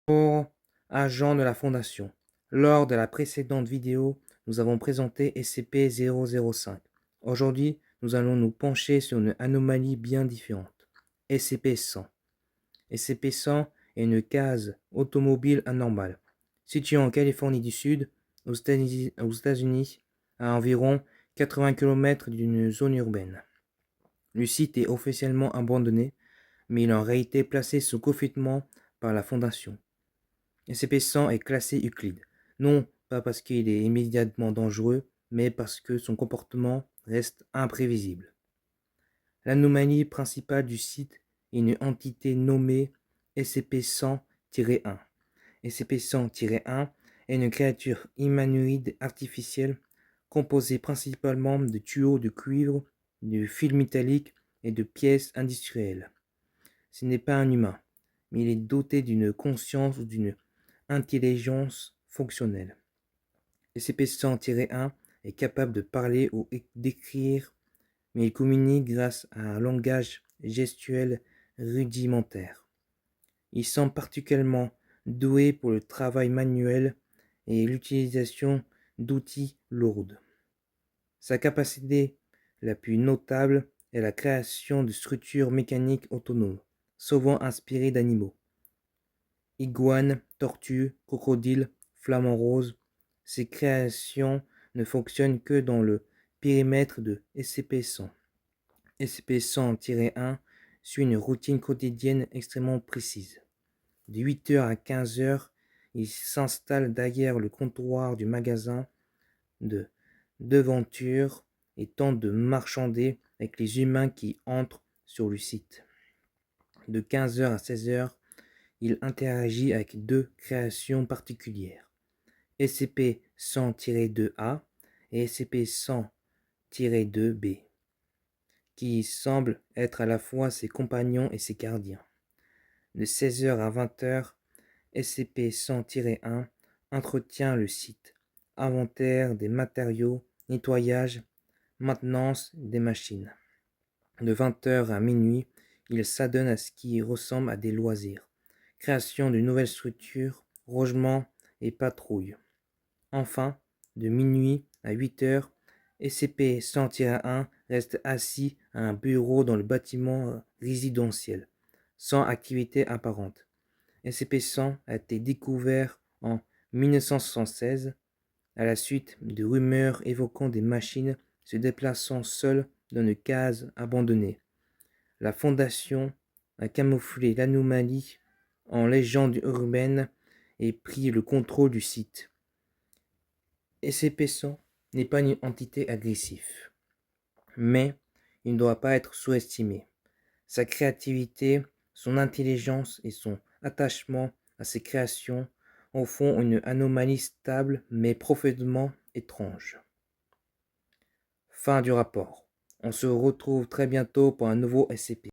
Pour agent de la Fondation. Lors de la précédente vidéo, nous avons présenté SCP-005. Aujourd'hui, nous allons nous pencher sur une anomalie bien différente, SCP-100. SCP-100 est une case automobile anormale, située en Californie du Sud, aux États-Unis, à environ 80 km d'une zone urbaine. Le site est officiellement abandonné, mais il est en réalité placé sous confinement par la Fondation. SCP-100 est classé Euclide, non pas parce qu'il est immédiatement dangereux, mais parce que son comportement reste imprévisible. L'anomalie principale du site est une entité nommée SCP-100-1. SCP-100-1 est une créature humanoïde artificielle composée principalement de tuyaux de cuivre, de fils métalliques et de pièces industrielles. Ce n'est pas un humain, mais il est doté d'une conscience ou d'une intelligence fonctionnelle. SCP-100-1 est capable de parler ou d'écrire, mais il communique grâce à un langage gestuel rudimentaire. Il semble particulièrement doué pour le travail manuel et l'utilisation d'outils lourds. Sa capacité la plus notable est la création de structures mécaniques autonomes, souvent inspirées d'animaux. Iguanes, tortues, crocodiles, flamants roses, ces créations ne fonctionnent que dans le périmètre de SCP-100. SCP-100-1 suit une routine quotidienne extrêmement précise. De 8h à 15h, il s'installe derrière le comptoir du magasin de devanture et tente de marchander avec les humains qui entrent sur le site. De 15h à 16h, il interagit avec deux créations particulières, SCP-100-2A et SCP-100-2B, qui semblent être à la fois ses compagnons et ses gardiens. De 16h à 20h, SCP-100-1 entretient le site, inventaire des matériaux, nettoyage, maintenance des machines. De 20h à minuit, il s'adonne à ce qui ressemble à des loisirs, création de nouvelles structures, rangements et patrouilles. Enfin, de minuit à 8h, SCP-100-1 reste assis à un bureau dans le bâtiment résidentiel, sans activité apparente. SCP-100 a été découvert en 1976 à la suite de rumeurs évoquant des machines se déplaçant seules dans une case abandonnée. La Fondation a camouflé l'anomalie en légende urbaine et pris le contrôle du site. SCP-100 n'est pas une entité agressive, mais il ne doit pas être sous-estimé. Sa créativité, son intelligence et son attachement à ses créations en font une anomalie stable mais profondément étrange. Fin du rapport. On se retrouve très bientôt pour un nouveau SCP.